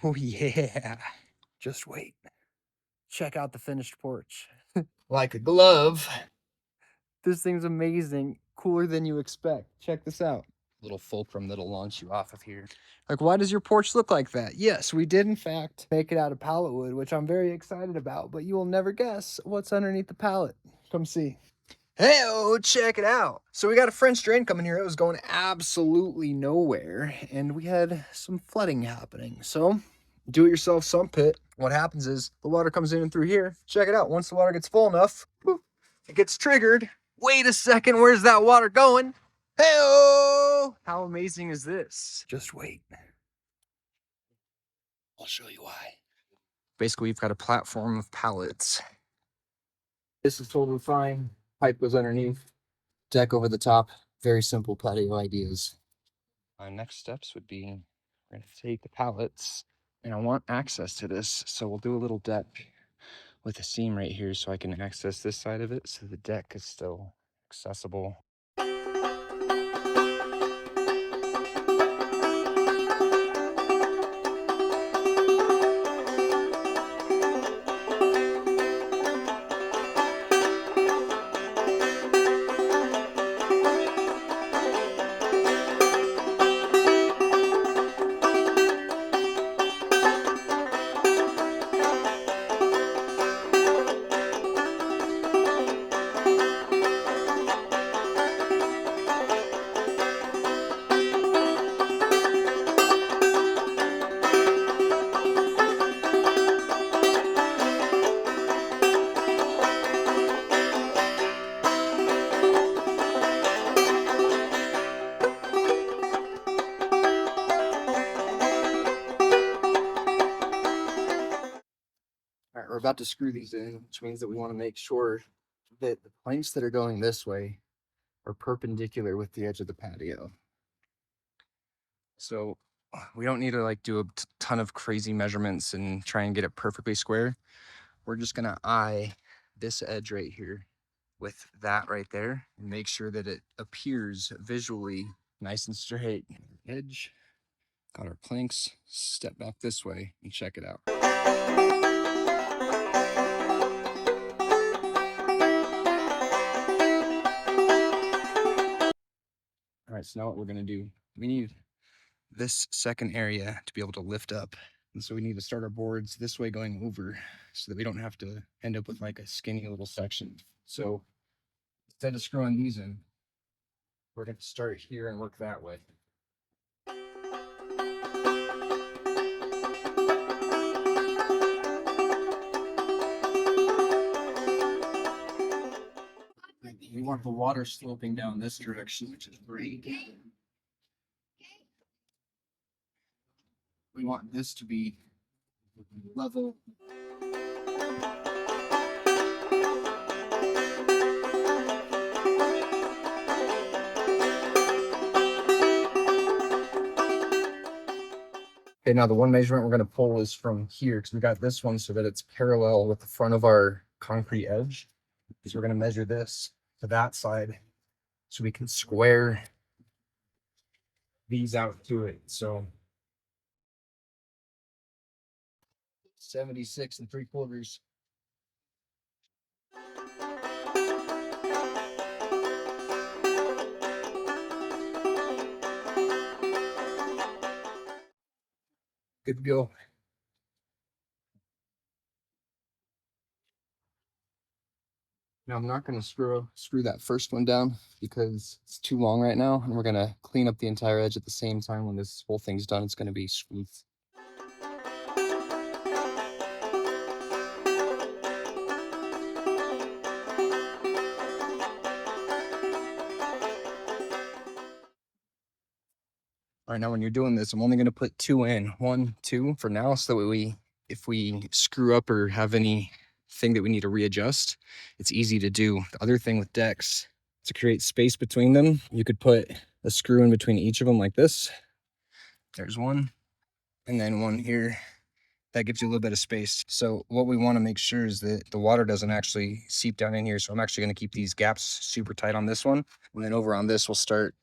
Oh yeah. Just wait. Check out the finished porch. Like a glove. This thing's amazing. Cooler than you expect. Check this out. Little fulcrum that'll launch you off of here. Like, why does your porch look like that? Yes, we did in fact make it out of pallet wood, which I'm very excited about, but you will never guess what's underneath the pallet. Come see. Hey, check it out. So we got a French drain coming here. It was going absolutely nowhere, and we had some flooding happening. So do-it-yourself sump pit. What happens is the water comes in through here. Check it out. Once the water gets full enough, it gets triggered. Wait a second, where's that water going? Hey-oh! How amazing is this? Just wait. I'll show you why. Basically, we've got a platform of pallets. This is totally fine. Pipe goes underneath. Deck over the top. Very simple patio ideas. Our next steps would be, we're gonna take the pallets, and I want access to this, so we'll do a little deck with a seam right here so I can access this side of it, so the deck is still accessible. All right, we're about to screw these in, which means that we want to make sure that the planks that are going this way are perpendicular with the edge of the patio. So we don't need to like do a ton of crazy measurements and try and get it perfectly square. We're just gonna eye this edge right here with that right there and make sure that it appears visually nice and straight. Edge, got our planks, step back this way and check it out. All right, so now what we're gonna do, we need this second area to be able to lift up. And so we need to start our boards this way going over so that we don't have to end up with like a skinny little section. So instead of screwing these in, we're gonna start here and work that way. We want the water sloping down this direction, which is great. We want this to be level. Okay, now the one measurement we're going to pull is from here because we got this one so that it's parallel with the front of our concrete edge. So we're going to measure this to that side so we can square these out to it. So 76 3/4. Good to go. Now I'm not going to screw that first one down because it's too long right now, and we're going to clean up the entire edge at the same time. When this whole thing's done, it's going to be smooth. All right, now when you're doing this, I'm only going to put 2 in, 1, 2 for now, so that if we screw up or have anything that we need to readjust, it's easy to do. The other thing with decks, to create space between them, you could put a screw in between each of them like this. There's one, and then one here. That gives you a little bit of space. So what we want to make sure is that the water doesn't actually seep down in here. So I'm actually going to keep these gaps super tight on this one. And then over on this, we'll start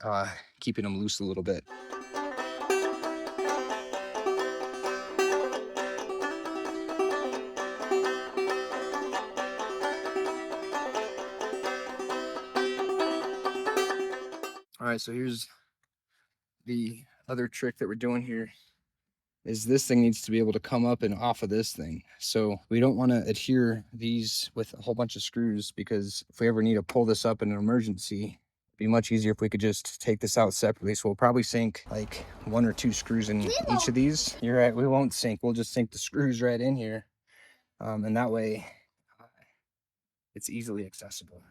keeping them loose a little bit. All right, so here's the other trick that we're doing here. Is this thing needs to be able to come up and off of this thing. So we don't want to adhere these with a whole bunch of screws, because if we ever need to pull this up in an emergency, it'd be much easier if we could just take this out separately. So we'll probably sink like 1 or 2 screws in each of these. You're right, we won't sink. We'll just sink the screws right in here. And that way it's easily accessible.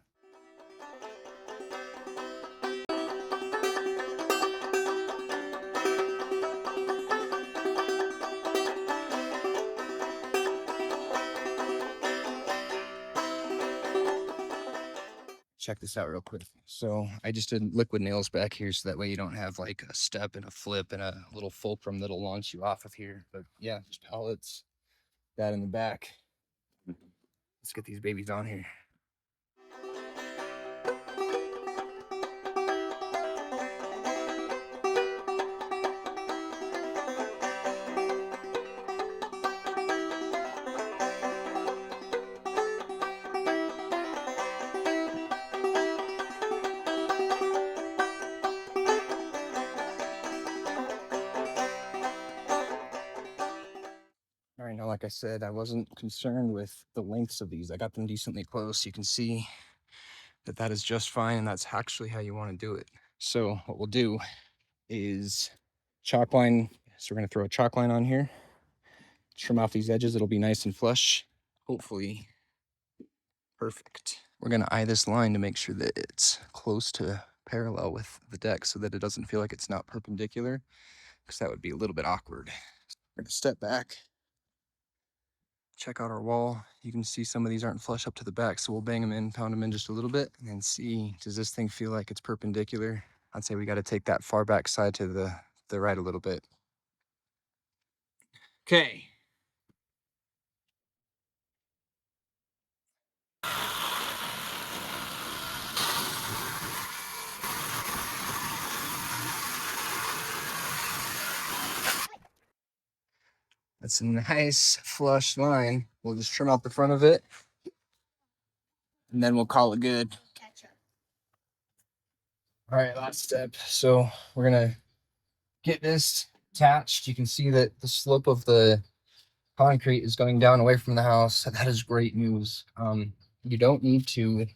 Check this out real quick. So I just did liquid nails back here, so that way you don't have like a step and a flip and a little fulcrum that'll launch you off of here. But yeah, just pallets, that in the back. Let's get these babies on here. All right, now, like I said, I wasn't concerned with the lengths of these. I got them decently close. You can see that that is just fine, and that's actually how you want to do it. So what we'll do is chalk line. So we're going to throw a chalk line on here, trim off these edges. It'll be nice and flush, hopefully perfect. We're going to eye this line to make sure that it's close to parallel with the deck, so that it doesn't feel like it's not perpendicular, because that would be a little bit awkward. We're going to step back, check out our wall. You can see some of these aren't flush up to the back, so we'll bang them in, pound them in just a little bit, and then see, does this thing feel like it's perpendicular? I'd say we got to take that far back side to the right a little bit. Okay. That's a nice flush line. We'll just trim out the front of it, and then we'll call it good. All right, last step. So we're gonna get this attached. You can see that the slope of the concrete is going down away from the house. That is great news. You don't need to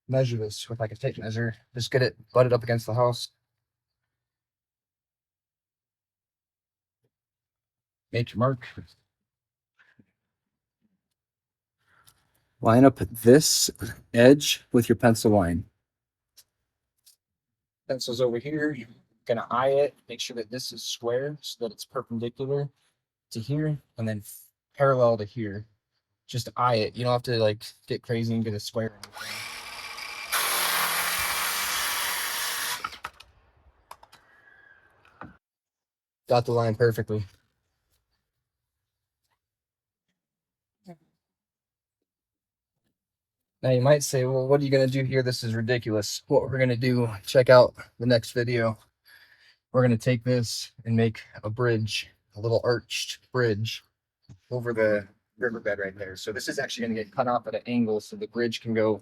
measure this with like a tape measure. Just get it butted up against the house. Make your mark. Line up this edge with your pencil line. Pencil's over here. You're gonna eye it, make sure that this is square so that it's perpendicular to here, and then parallel to here. Just eye it. You don't have to like get crazy and get a square. Got the line perfectly. Now you might say, well, what are you going to do here? This is ridiculous. What we're going to do, check out the next video. We're going to take this and make a bridge, a little arched bridge over the riverbed right there. So this is actually going to get cut off at an angle so the bridge can go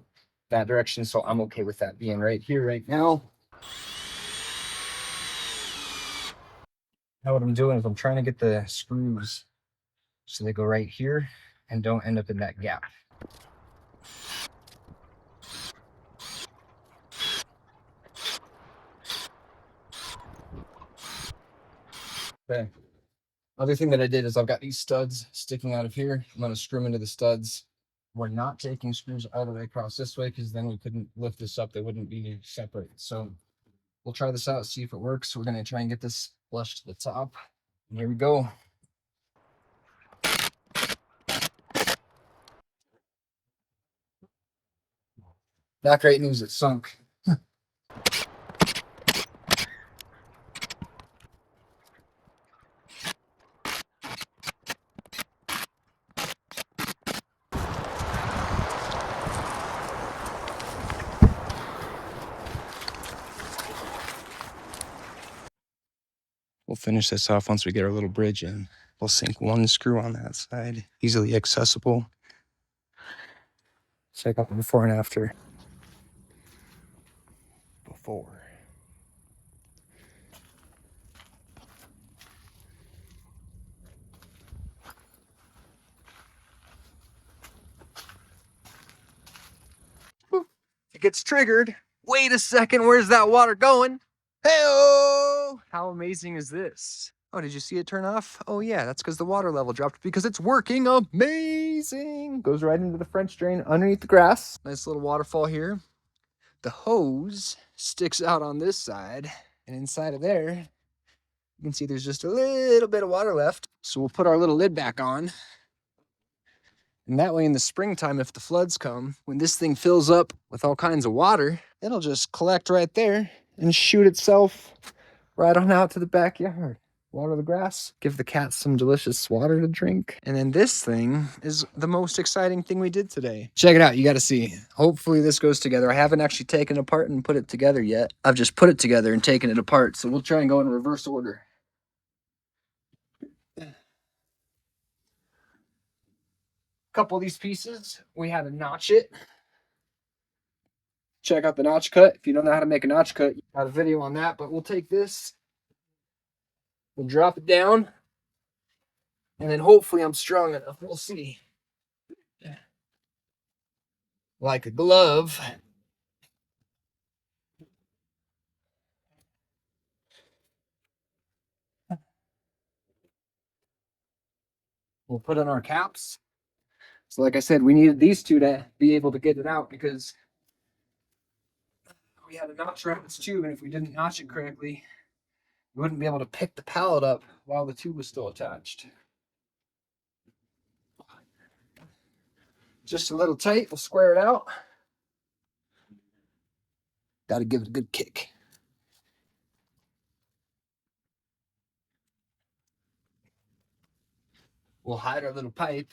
that direction. So I'm okay with that being right here, right now. Now what I'm doing is I'm trying to get the screws so they go right here and don't end up in that gap. Okay. Other thing that I did is I've got these studs sticking out of here. I'm going to screw them into the studs. We're not taking screws all the way across this way, because then we couldn't lift this up. They wouldn't be separate. So we'll try this out, see if it works. We're going to try and get this flush to the top. And here we go. Not great news, it sunk. We'll finish this off once we get our little bridge in. We'll sink 1 screw on that side, easily accessible. Check out the before and after. 4. It gets triggered. Wait a second, where's that water going? Hey-oh! How amazing is this? Oh, did you see it turn off? Oh yeah, that's because the water level dropped because it's working amazing. Goes right into the French drain underneath the grass. Nice little waterfall here. The hose sticks out on this side, and inside of there, you can see there's just a little bit of water left. So we'll put our little lid back on. And that way in the springtime, if the floods come, when this thing fills up with all kinds of water, it'll just collect right there and shoot itself right on out to the backyard. Water the grass, give the cats some delicious water to drink. And then this thing is the most exciting thing we did today. Check it out, you gotta see. Hopefully this goes together. I haven't actually taken it apart and put it together yet. I've just put it together and taken it apart. So we'll try and go in reverse order. Couple of these pieces, we had to notch it. Check out the notch cut. If you don't know how to make a notch cut, I got a video on that, but we'll take this, we'll drop it down, and then hopefully I'm strong enough. We'll see. Like a glove. We'll put on our caps. So like I said, we needed these two to be able to get it out because we had a notch around this tube, and if we didn't notch it correctly, we wouldn't be able to pick the pallet up while the tube was still attached. Just a little tight, we'll square it out. Got to give it a good kick. We'll hide our little pipe.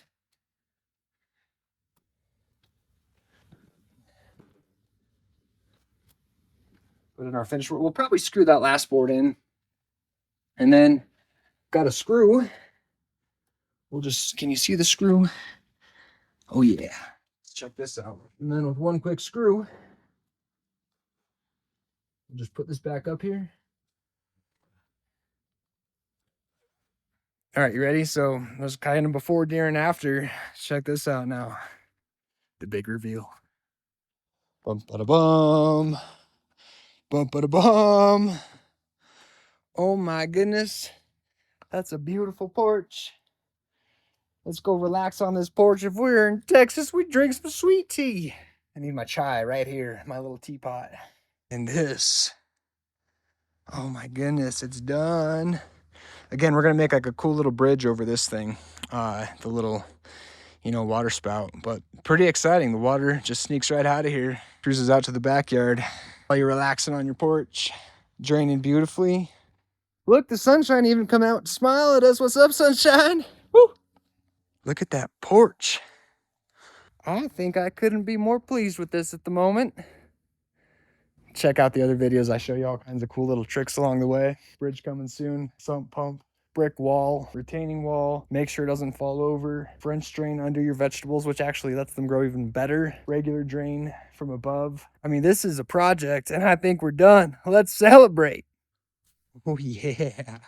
Put in our finished board. We'll probably screw that last board in. And then got a screw. We'll just, can you see the screw? Oh yeah. Let's check this out. And then with one quick screw, we'll just put this back up here. All right, you ready? So there's kind of before, during, after. Check this out now. The big reveal. Bum ba da bum. Bum ba da bum. Oh my goodness. That's a beautiful porch. Let's go relax on this porch. If we were in Texas, we'd drink some sweet tea. I need my chai right here, my little teapot. And this. Oh my goodness, it's done. Again, we're gonna make like a cool little bridge over this thing. The little, water spout. But pretty exciting. The water just sneaks right out of here. Cruises out to the backyard while you're relaxing on your porch. Draining beautifully. Look, the sunshine even come out and smile at us. What's up, sunshine? Woo! Look at that porch. I think I couldn't be more pleased with this at the moment. Check out the other videos. I show you all kinds of cool little tricks along the way. Bridge coming soon, sump pump, brick wall, retaining wall. Make sure it doesn't fall over. French drain under your vegetables, which actually lets them grow even better. Regular drain from above. I mean, this is a project and I think we're done. Let's celebrate. Oh yeah.